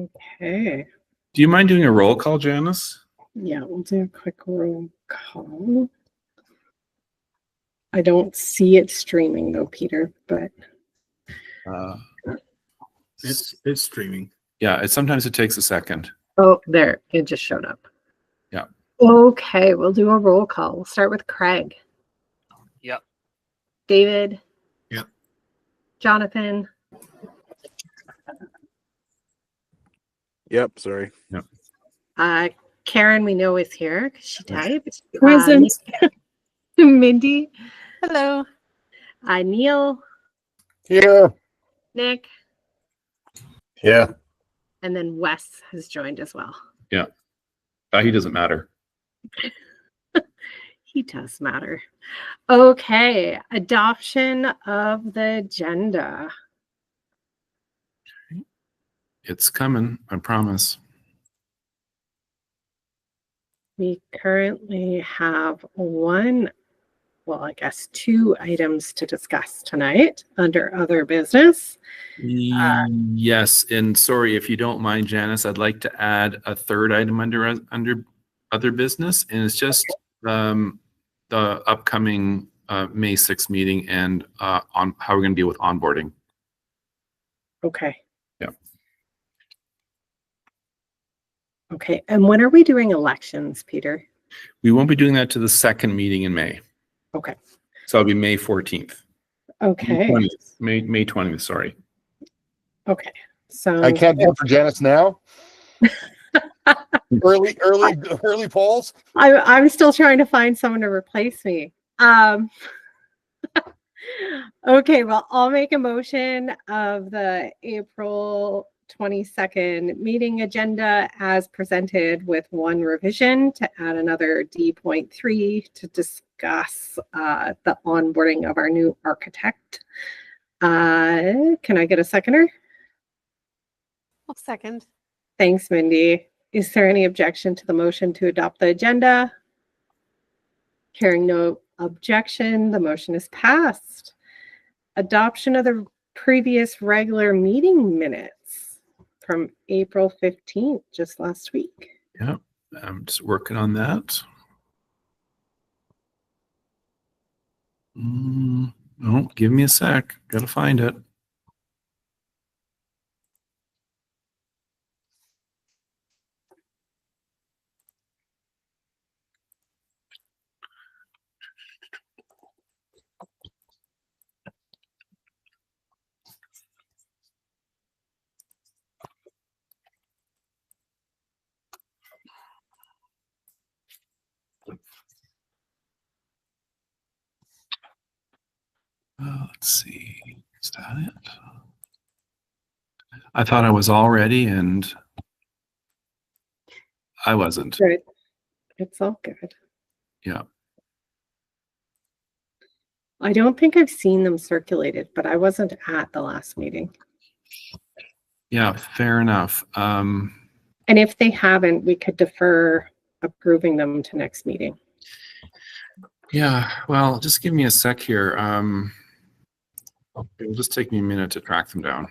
Okay. Do you mind doing a roll call, Janice? Yeah, we'll do a quick roll call. I don't see it streaming though, Peter, but It's streaming. Yeah, sometimes it takes a second. oh, there, it just showed up. Yeah. Okay, we'll do a roll call. We'll start with Craig. Yep. David. Yep. Jonathan. Yep, sorry. Yep. Karen, we know is here because she typed. Present. Mindy. Hello. Neil. Here. Nick. Yeah. And then Wes has joined as well. Yeah. He doesn't matter. He does matter. Okay, adoption of the agenda. It's coming, I promise. We currently have two items to discuss tonight under other business. Yes, and sorry if you don't mind, Janice, I'd like to add a third item under other business, and it's just the upcoming May 6th meeting and on how we're going to deal with onboarding. Okay. Yeah. Okay, and when are we doing elections, Peter? We won't be doing that to the second meeting in May. Okay. So it'll be May 14th. Okay. May 20th, sorry. Okay. So I can't vote for Janice now. early polls. I'm still trying to find someone to replace me. Okay, well, I'll make a motion of the April 22nd meeting agenda as presented with one revision to add another D.3 to discuss the onboarding of our new architect. Can I get a seconder? I'll second. Thanks, Mindy. Is there any objection to the motion to adopt the agenda? Hearing no objection, the motion is passed. Adoption of the previous regular meeting minutes from April 15th, just last week. Yeah, I'm just working on that. No, give me a sec. Gotta find it. Let's see. Is that it? I thought I was all ready and I wasn't. Good. It's all good. Yeah. I don't think I've seen them circulated, but I wasn't at the last meeting. Yeah, fair enough. And if they haven't, we could defer approving them to next meeting. Yeah, well, just give me a sec here. It'll just take me a minute to track them down.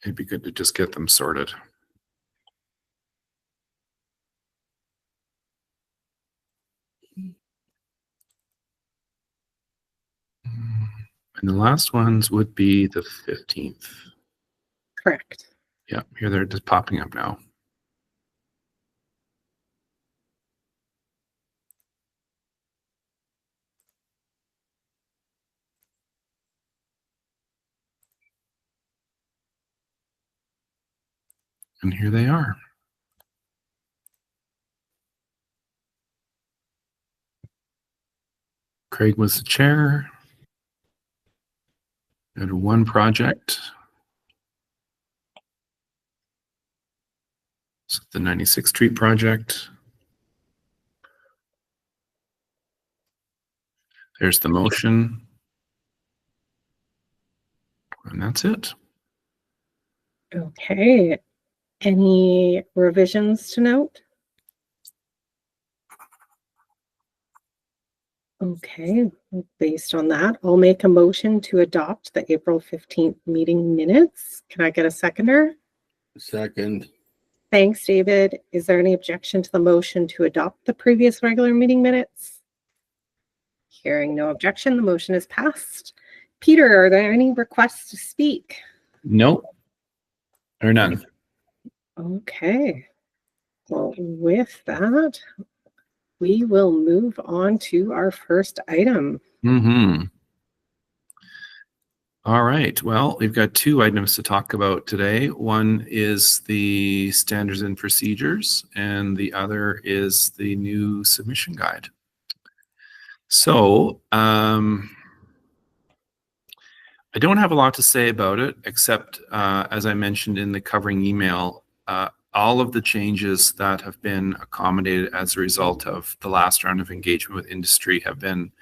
It'd be good to just get them sorted. And the last ones would be the 15th. Correct. Yeah, here they're just popping up now. And here they are. Craig was the chair. We had one project. So the 96th Street project. There's the motion. And that's it. Okay. Any revisions to note? Okay, based on that, I'll make a motion to adopt the April 15th meeting minutes. Can I get a seconder? Second. Thanks, David. Is there any objection to the motion to adopt the previous regular meeting minutes? Hearing no objection, the motion is passed. Peter, are there any requests to speak? No, or none. Okay. Well, with that, we will move on to our first item. All right. Well, we've got two items to talk about today. One is the standards and procedures, and the other is the new submission guide. So, I don't have a lot to say about it, except as I mentioned in the covering email, all of the changes that have been accommodated as a result of the last round of engagement with industry have been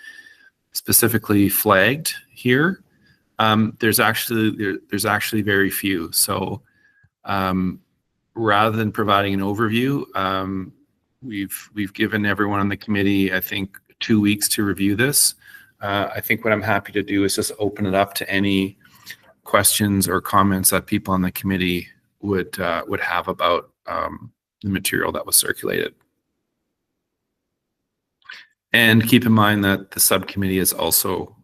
specifically flagged here. There's actually very few. So rather than providing an overview, we've given everyone on the committee, I think, 2 weeks to review this. I think what I'm happy to do is just open it up to any questions or comments that people on the committee would have about the material that was circulated. And keep in mind that the subcommittee has also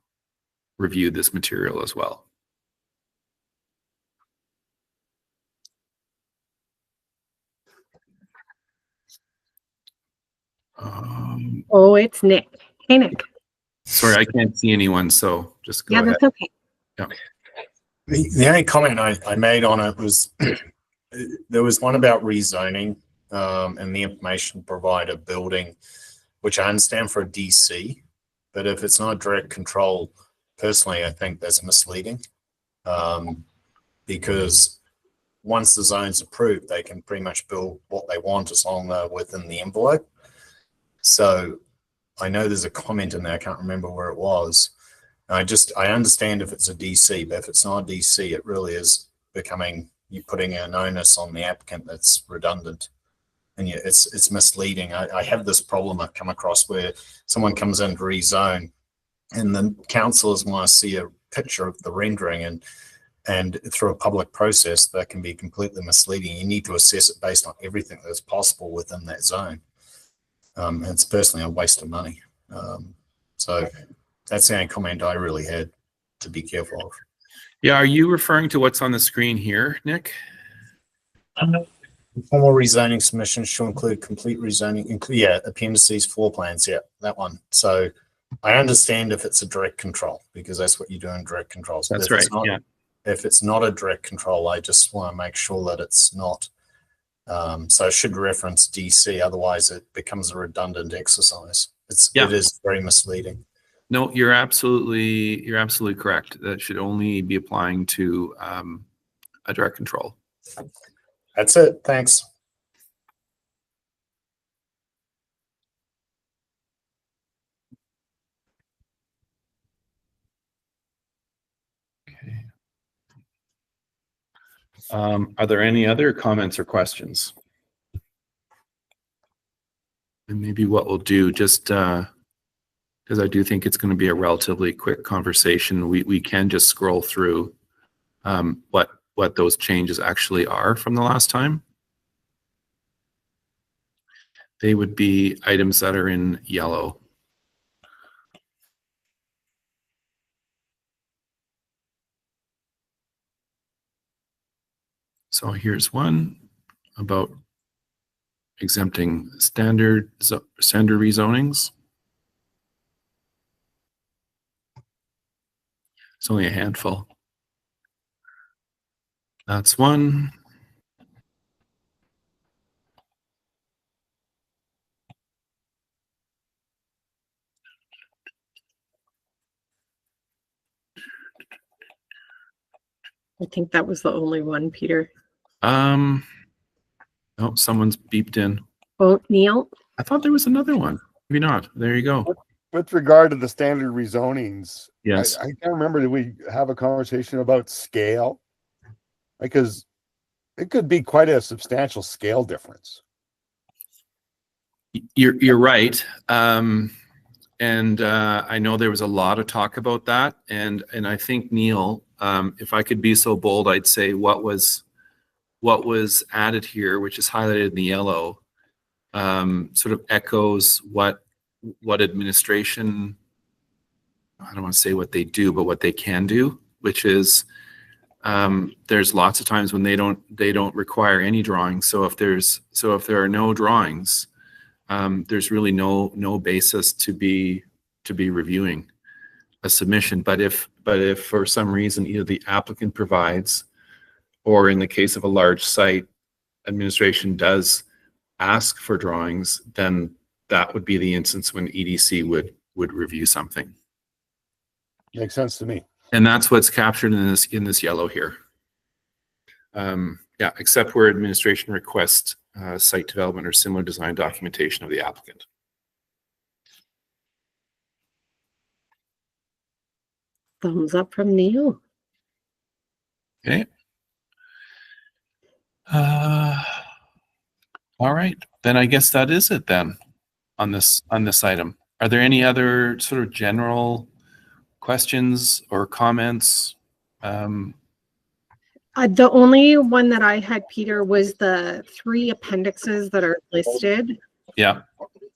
reviewed this material as well. Oh, it's Nick. Hey, Nick. Sorry, I can't see anyone, so just go ahead. That's okay. Yeah. The only comment I made on it was there was one about rezoning and the information provider building, which I understand for a DC, but if it's not direct control, personally, I think that's misleading because once the zone's approved, they can pretty much build what they want as long as they're within the envelope. So I know there's a comment in there, I can't remember where it was. I understand if it's a DC, but if it's not a DC, it really is becoming, you're putting an onus on the applicant that's redundant. And yeah, it's misleading. I have this problem I've come across where someone comes in to rezone and the councillors want to see a picture of the rendering, and through a public process that can be completely misleading. You need to assess it based on everything that's possible within that zone. And it's personally a waste of money. So that's the only comment I really had to be careful of. Yeah, are you referring to what's on the screen here, Nick? Formal rezoning submissions should include complete rezoning, appendices, floor plans, that one. So I understand if it's a direct control, because that's what you do in direct controls. That's right, yeah. If it's not a direct control, I just want to make sure that it's not. So it should reference DC, otherwise it becomes a redundant exercise. It is very misleading. No, you're absolutely correct. That should only be applying to a direct control. That's it. Thanks. Okay. Are there any other comments or questions? And maybe what we'll do, just because I do think it's going to be a relatively quick conversation, we can just scroll through what those changes actually are from the last time. They would be items that are in yellow. So here's one about exempting standard rezonings. It's only a handful. That's one. I think that was the only one, Peter. Oh, someone's beeped in. Oh, Neil? I thought there was another one. Maybe not. There you go. With regard to the standard rezonings, Yes. I can't remember, did we have a conversation about scale? Because It could be quite a substantial scale difference. You're right. And I know there was a lot of talk about that. And I think, Neil, if I could be so bold, I'd say what was added here, which is highlighted in the yellow, sort of echoes what administration, I don't want to say what they do, but what they can do, which is there's lots of times when they don't require any drawings. So if there are no drawings, there's really no basis to be reviewing a submission. But if for some reason either the applicant provides, or in the case of a large site, administration does ask for drawings, then that would be the instance when EDC would review something. Makes sense to me. And that's what's captured in this yellow here. Yeah, except where administration requests site development or similar design documentation of the applicant. Thumbs up from Neil. Okay. All right, then I guess that is it then on this item. Are there any other sort of general questions or comments? The only one that I had, Peter, was the 3 appendixes that are listed. Yeah,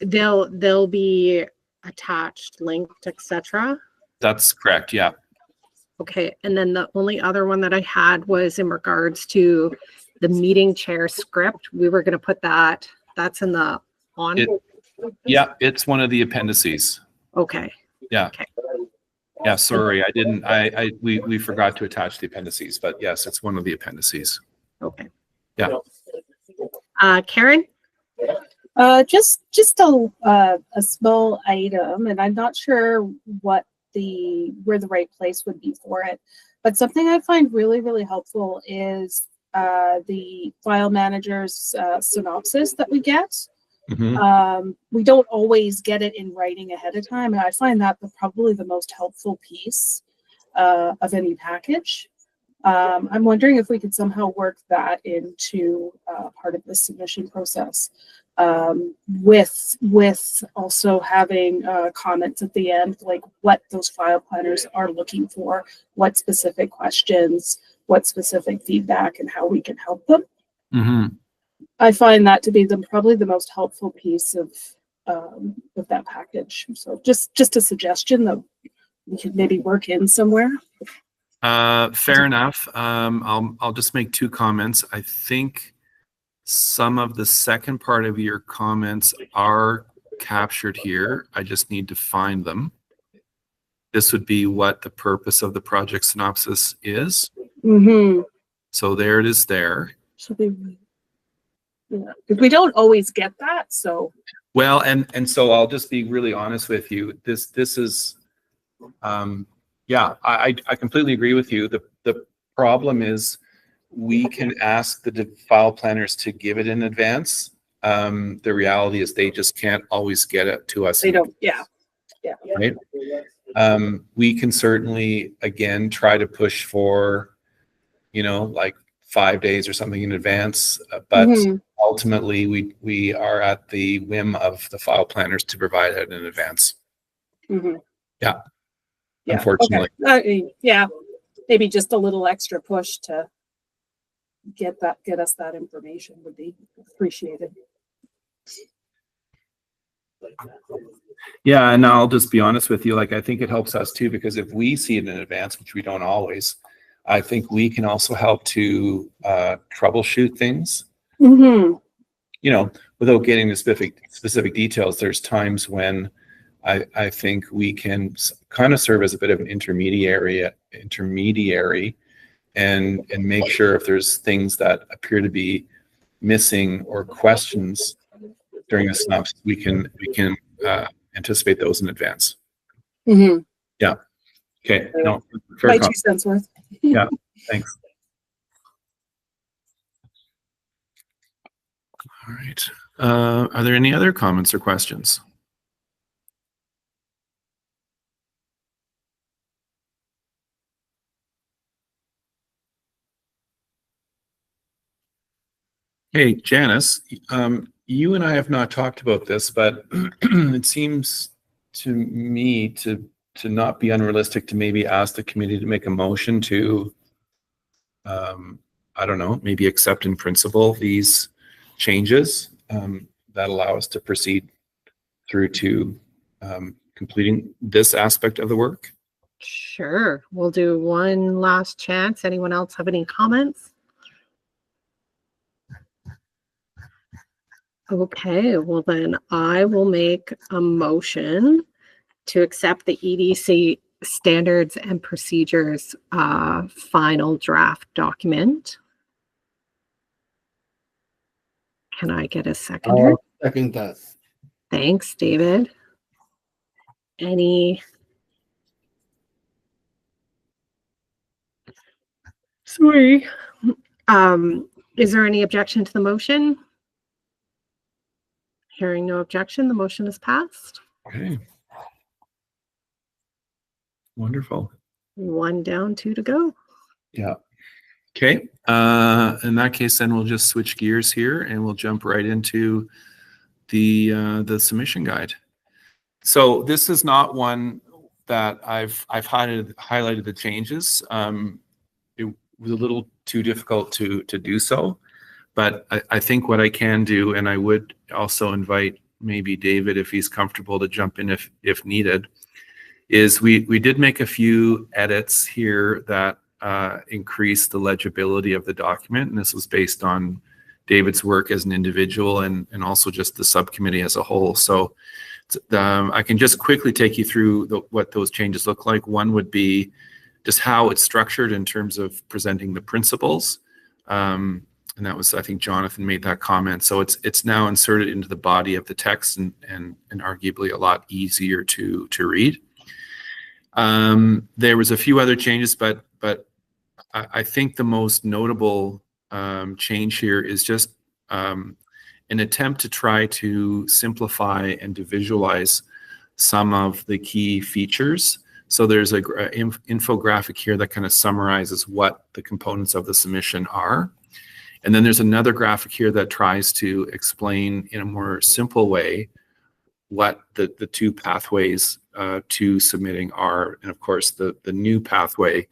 They'll be attached, linked, etc. that's correct. Yeah. Okay, and then the only other one that I had was in regards to the meeting chair script. We were going to put that's in the on. Yeah, it's one of the appendices. Okay. Yeah. Okay. Yeah, sorry, I didn't. We forgot to attach the appendices, but yes, it's one of the appendices. Okay. Yeah. Karen? Just a small item, and I'm not sure where the right place would be for it. But something I find really, really helpful is the file manager's synopsis that we get. Mm-hmm. We don't always get it in writing ahead of time, and I find that probably the most helpful piece of any package. I'm wondering if we could somehow work that into part of the submission process, with also having comments at the end, like what those file planners are looking for, what specific questions, what specific feedback, and how we can help them. Mm-hmm. I find that to be probably the most helpful piece of that package. So just a suggestion that we could maybe work in somewhere. Fair enough. I'll just make 2 comments. I think some of the second part of your comments are captured here. I just need to find them. This would be what the purpose of the project synopsis is. Mm-hmm. So there it is there. Yeah, because we don't always get that. So well, and so I'll just be really honest with you. This is, yeah, I completely agree with you. The problem is we can ask the file planners to give it in advance. The reality is they just can't always get it to us. they don't. Yeah. Right. We can certainly, again, try to push for, like 5 days or something in advance, but ultimately we are at the whim of the file planners to provide it in advance. Mm-hmm. Yeah. Yeah. Unfortunately. Okay. Yeah. Maybe just a little extra push to get us that information would be appreciated. Yeah, and I'll just be honest with you, like I think it helps us too, because if we see it in advance, which we don't always, I think we can also help to troubleshoot things. Mm-hmm. Without getting the specific details, there's times when I think we can kind of serve as a bit of an intermediary and make sure if there's things that appear to be missing or questions during a synopsis, we can anticipate those in advance. Mm-hmm. Yeah. Okay. No, My 2 cents worth. Yeah. Thanks. All right. Are there any other comments or questions? Hey, Janice, you and I have not talked about this, but it seems to me to not be unrealistic to maybe ask the committee to make a motion to, I don't know, maybe accept in principle these changes that allow us to proceed through to completing this aspect of the work. Sure. We'll do one last chance. Anyone else have any comments? Okay, well then I will make a motion to accept the EDC standards and procedures final draft document. Can I get a seconder? Second that. Thanks, David. Any? Sorry. Is there any objection to the motion? Hearing no objection, the motion is passed. Okay. Wonderful. 1 down, 2 to go. Yeah. Okay. In that case, then we'll just switch gears here and we'll jump right into the submission guide. So this is not one that I've highlighted the changes. It was a little too difficult to do so, but I think what I can do, and I would also invite maybe David, if he's comfortable, to jump in if needed, is we did make a few edits here that increase the legibility of the document, and this was based on David's work as an individual and also just the subcommittee as a whole. So I can just quickly take you through what those changes look like. One would be just how it's structured in terms of presenting the principles. And that was, I think Jonathan made that comment. So it's now inserted into the body of the text and arguably a lot easier to read. There was a few other changes, but I think the most notable change here is just an attempt to try to simplify and to visualize some of the key features. So there's an infographic here that kind of summarizes what the components of the submission are. And then there's another graphic here that tries to explain in a more simple way what the two pathways to submitting are. And of course, the new pathway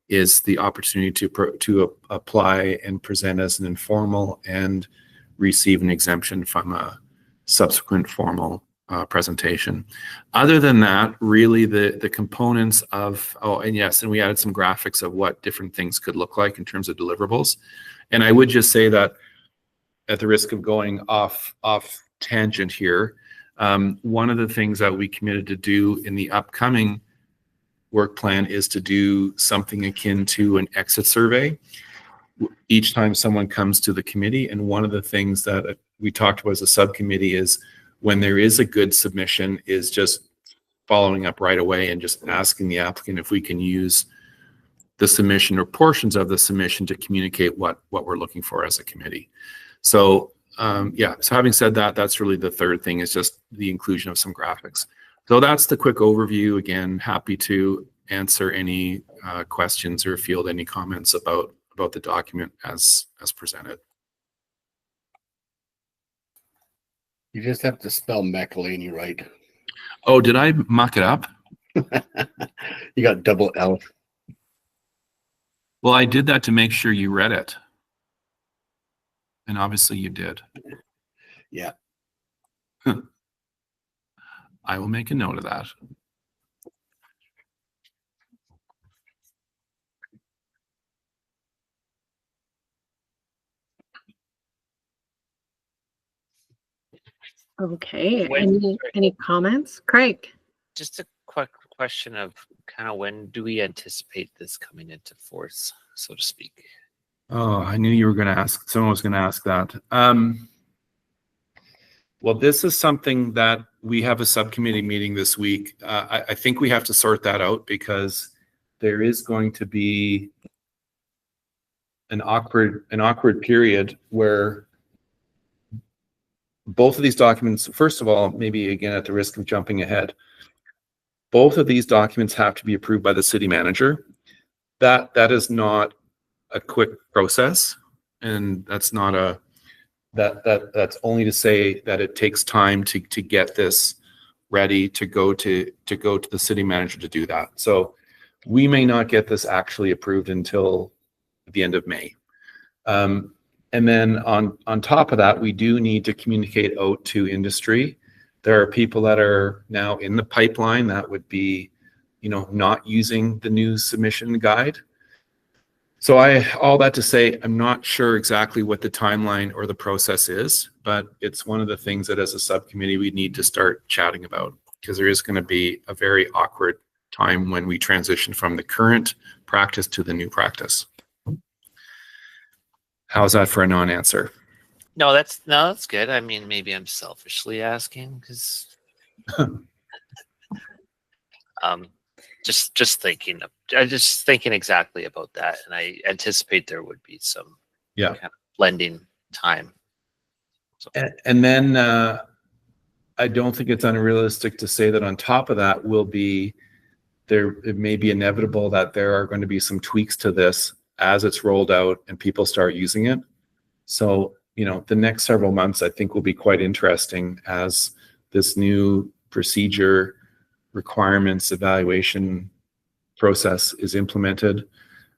is the opportunity to apply and present as an informal and receive an exemption from a subsequent formal presentation. Other than that, really the components of, and we added some graphics of what different things could look like in terms of deliverables. And I would just say that at the risk of going off tangent here, one of the things that we committed to do in the upcoming work plan is to do something akin to an exit survey each time someone comes to the committee. And one of the things that we talked about as a subcommittee is when there is a good submission is just following up right away and just asking the applicant if we can use the submission or portions of the submission to communicate what we're looking for as a committee. So so having said that, that's really the third thing, is just the inclusion of some graphics. So that's the quick overview. Again, happy to answer any questions or field any comments about the document as presented. You just have to spell McElhaney right. Oh, did I muck it up? You got double L. Well, I did that to make sure you read it. And obviously you did. Yeah. I will make a note of that. Okay, any comments? Craig? Just a quick question of kind of when do we anticipate this coming into force, so to speak? Oh, I knew you were going to ask. Someone was going to ask that. Well, this is something that we have a subcommittee meeting this week. I think we have to sort that out because there is going to be an awkward period where both of these documents, first of all, maybe again at the risk of jumping ahead, both of these documents have to be approved by the city manager. That is not a quick process, and that's not that's only to say that it takes time to get this ready to go to the city manager to do that. So we may not get this actually approved until the end of May. And then on top of that, we do need to communicate out to industry. There are people that are now in the pipeline that would be, not using the new submission guide. So all that to say, I'm not sure exactly what the timeline or the process is, but it's one of the things that as a subcommittee, we need to start chatting about, because there is going to be a very awkward time when we transition from the current practice to the new practice. How's that for a non-answer? No, that's good. I mean, maybe I'm selfishly asking because just thinking exactly about that, and I anticipate there would be some kind of blending time. So. And then I don't think it's unrealistic to say that on top of that it may be inevitable that there are going to be some tweaks to this as it's rolled out and people start using it. So, the next several months, I think, will be quite interesting as this new procedure, requirements, evaluation process is implemented.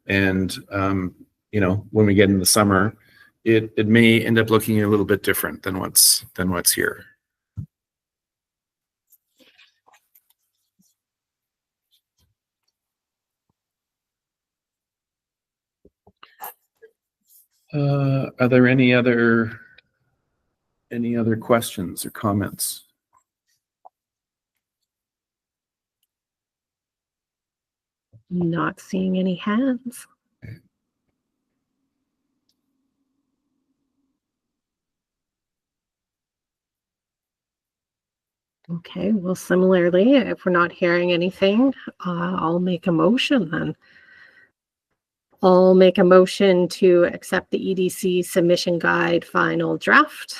And, when we get in the summer, it may end up looking a little bit different than what's here. Are there any other questions or comments? Not seeing any hands. Okay, well, similarly, if we're not hearing anything, I'll make a motion then. I'll make a motion to accept the EDC submission guide final draft.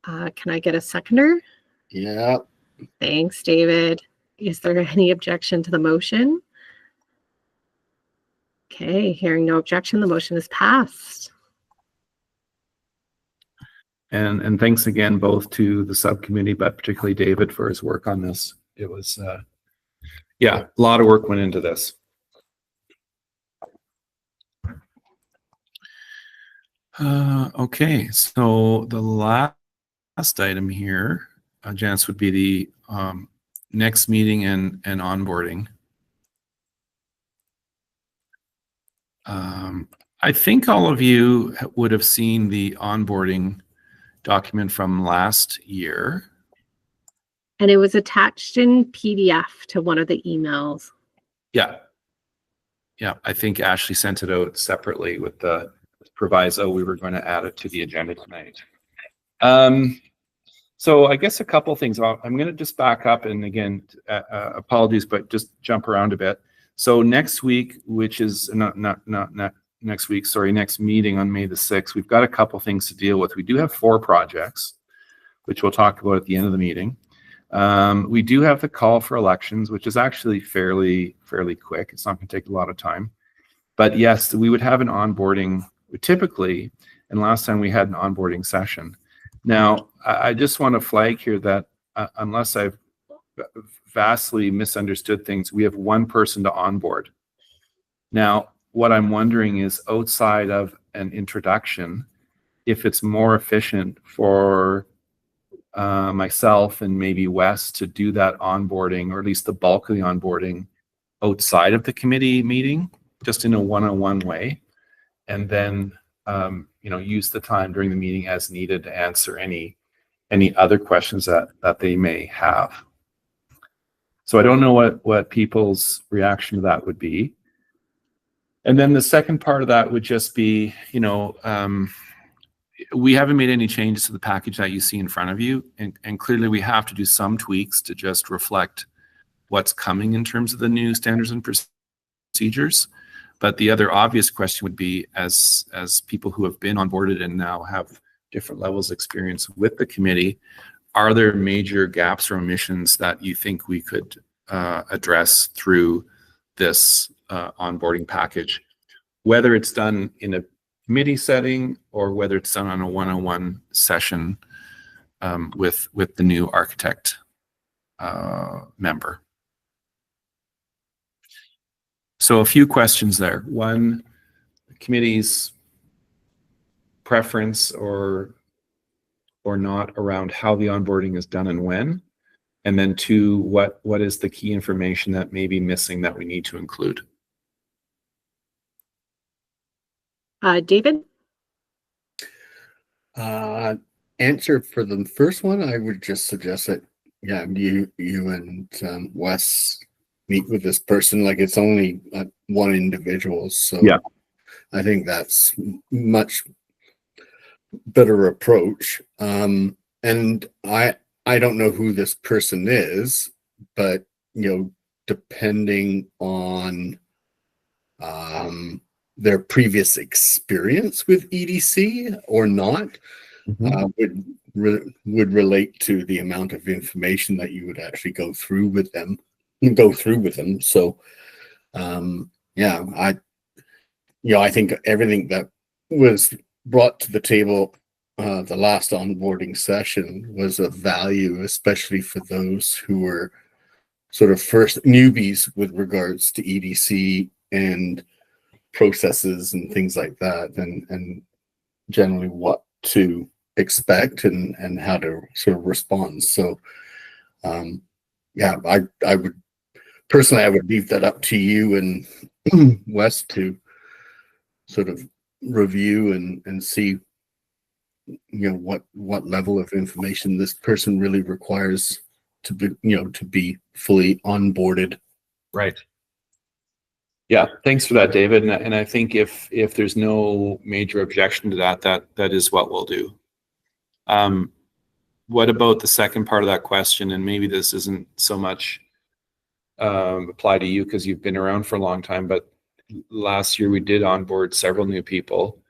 Can I get a seconder? Yeah. Thanks, David. Is there any objection to the motion? Okay, hearing no objection, the motion is passed. And thanks again both to the subcommittee, but particularly David for his work on this. It was, a lot of work went into this. Okay, so the last item here, Janice, would be the next meeting and onboarding. I think all of you would have seen the onboarding document from last year. And it was attached in PDF to one of the emails. Yeah, I think Ashley sent it out separately with the proviso we were going to add it to the agenda tonight. So I guess a couple things. I'm going to just back up and again, apologies, but just jump around a bit. So next week, which is not next week, sorry, next meeting on May the 6th, we've got a couple things to deal with. We do have 4 projects, which we'll talk about at the end of the meeting. We do have the call for elections, which is actually fairly quick. It's not going to take a lot of time. But yes, we would have an onboarding typically, and last time we had an onboarding session. Now, I just want to flag here that unless I've vastly misunderstood things, we have 1 person to onboard. Now, what I'm wondering is outside of an introduction, if it's more efficient for myself and maybe Wes to do that onboarding, or at least the bulk of the onboarding outside of the committee meeting, just in a one-on-one way, and then use the time during the meeting as needed to answer any other questions that they may have. So I don't know what people's reaction to that would be. And then the second part of that would just be, we haven't made any changes to the package that you see in front of you. And clearly we have to do some tweaks to just reflect what's coming in terms of the new standards and procedures. But the other obvious question would be, as people who have been onboarded and now have different levels of experience with the committee, are there major gaps or omissions that you think we could address through this onboarding package? Whether it's done in a committee setting or whether it's done on a one-on-one session with the new architect member. So a few questions there. One, the committee's preference or not around how the onboarding is done and when. And then two, what is the key information that may be missing that we need to include? David? Answer for the first one, I would just suggest that, yeah, you and Wes meet with this person. Like, it's only one individual. So yeah, I think that's much better approach. And I don't know who this person is, but depending on their previous experience with EDC or not, would relate to the amount of information that you would actually go through with them. So yeah, I think everything that was brought to the table the last onboarding session was of value, especially for those who were sort of first newbies with regards to EDC and processes and things like that, and generally what to expect and how to sort of respond. So yeah, I would personally, I would leave that up to you and Wes to sort of review and see what level of information this person really requires to be to be fully onboarded. Right. Yeah, thanks for that, David. And I think if there's no major objection to that is what we'll do. What about the second part of that question? And maybe this isn't so much apply to you because you've been around for a long time, but last year we did onboard several new people.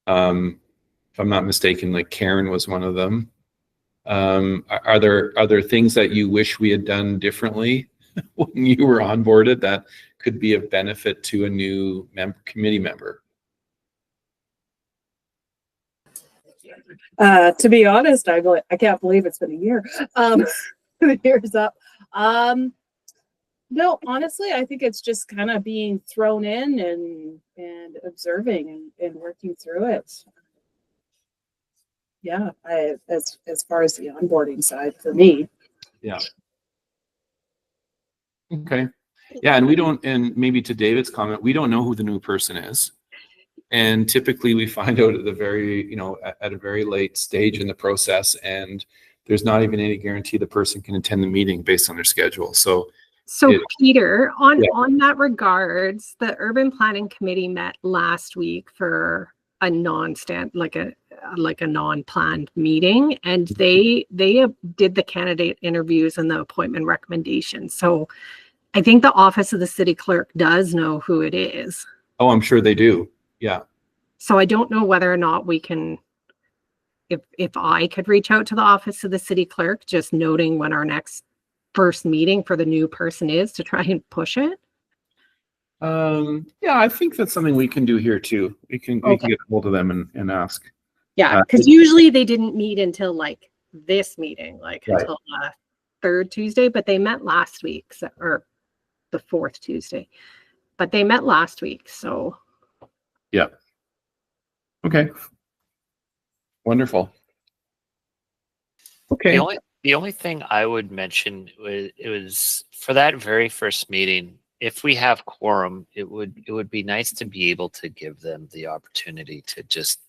If I'm not mistaken, like Karen was one of them. Are there things that you wish we had done differently when you were onboarded that could be of benefit to a new committee member? To be honest, I can't believe it's been a year. The year's up. No, honestly, I think it's just kind of being thrown in and observing and working through it. Yeah, as far as the onboarding side for me. Yeah. Okay. Yeah, and we don't, and maybe to David's comment, we don't know who the new person is. And typically we find out at the very, at a very late stage in the process, and there's not even any guarantee the person can attend the meeting based on their schedule. So Peter, on that regards, the Urban Planning Committee met last week for a like a non-planned meeting, and they did the candidate interviews and the appointment recommendations. So I think the office of the city clerk does know who it is. Oh, I'm sure they do. Yeah. So I don't know whether or not we can, if I could reach out to the office of the city clerk, just noting when our next first meeting for the new person is to try and push it. Yeah, I think that's something we can do here too. We can get a hold of them and ask. Yeah, because usually they didn't meet until like this meeting, like right. Until third Tuesday, but they met last week, or the fourth Tuesday, but they met last week. So yeah. Okay. Wonderful. Okay. The only thing I would mention was for that very first meeting, if we have quorum, it would be nice to be able to give them the opportunity to just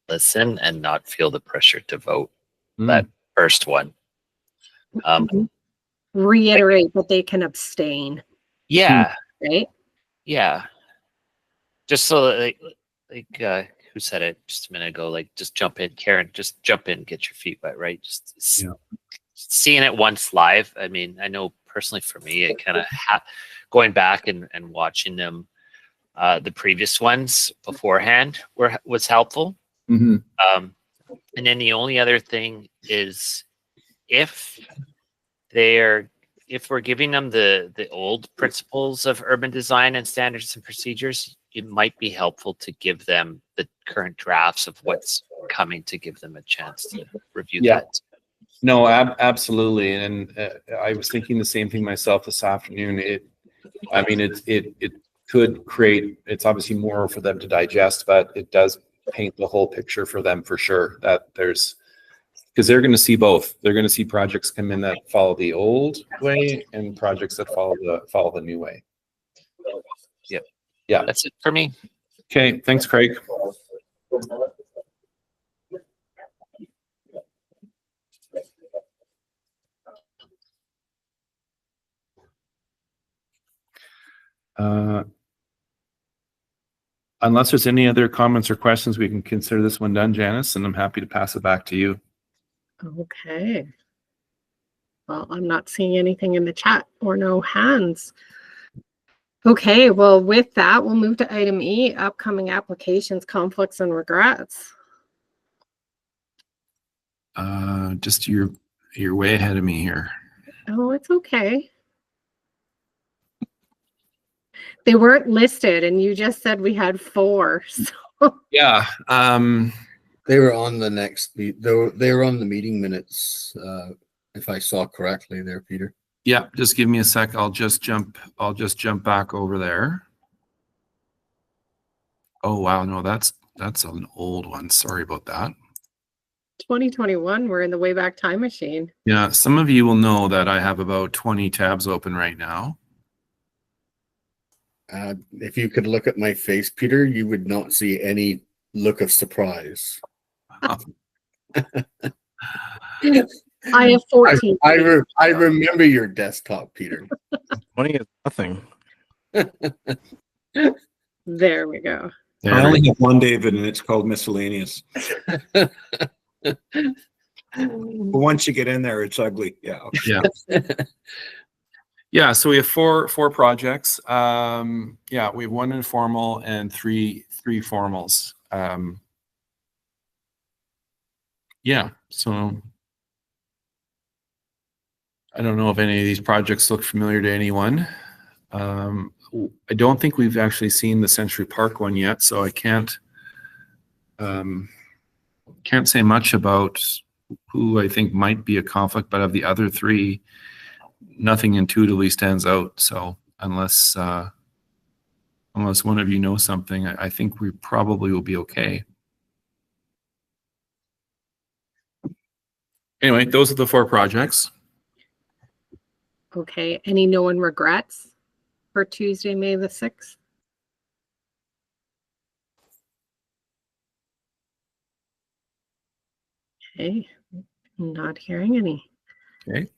listen and not feel the pressure to vote that first one. Reiterate that they can abstain. Yeah. Right. Yeah. Just so like who said it just a minute ago? Like, just jump in, Karen. Just jump in, get your feet wet, right? Just seeing it once live. I mean, I know personally for me, it kind of going back and watching them, the previous ones beforehand was helpful. Mm-hmm. And then the only other thing is if we're giving them the old principles of urban design and standards and procedures, it might be helpful to give them the current drafts of what's coming to give them a chance to review Yeah. that. No, absolutely. And I was thinking the same thing myself this afternoon. It could create, it's obviously more for them to digest, but it does paint the whole picture for them for sure, that there's, because they're going to see both. They're going to see projects come in that follow the old way and projects that follow the new way. Yep. Yeah. That's it for me. Okay. Thanks, Craig. Unless there's any other comments or questions, we can consider this one done, Janice, and I'm happy to pass it back to you. Okay. Well, I'm not seeing anything in the chat or no hands. Okay, well, with that, we'll move to item E, upcoming applications, conflicts, and regrets. Just you're way ahead of me here. Oh, it's okay. They weren't listed, and you just said we had 4. So. Yeah. They were on the next they were on the meeting minutes, if I saw correctly there, Peter. Yeah, just give me a sec. I'll just jump back over there. Oh wow, no, that's an old one. Sorry about that. 2021, we're in the Wayback Time Machine. Yeah, some of you will know that I have about 20 tabs open right now. If you could look at my face, Peter, you would not see any look of surprise. I have 14. I remember your desktop, Peter. 20 is nothing. There we go. There I we only go. have one, David, and it's called miscellaneous. But once you get in there, it's ugly. Yeah. Yeah. Yeah, so we have four projects. Yeah, we have 1 informal and three formals. Yeah, so I don't know if any of these projects look familiar to anyone. I don't think we've actually seen the Century Park one yet, so I can't say much about who I think might be a conflict, but of the other 3, nothing intuitively stands out. So unless one of you knows something, I think we probably will be okay. Anyway, those are the 4 projects. Okay, any no one regrets for Tuesday, May the 6th? Okay, I'm not hearing any. Okay.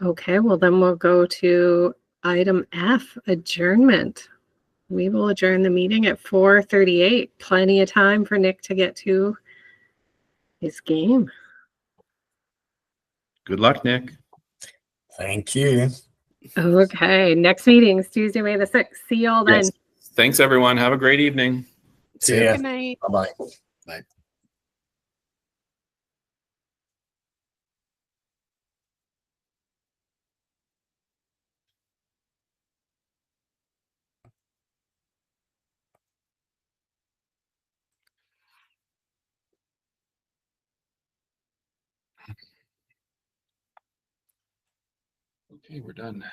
Okay, well then we'll go to item F, adjournment. We will adjourn the meeting at 4:38. Plenty of time for Nick to get to his game. Good luck, Nick. Thank you. Okay, next meeting is Tuesday, May the 6th. See y'all then. Yes. Thanks, everyone. Have a great evening. See ya. Good night. Bye-bye. Bye. Okay, we're done.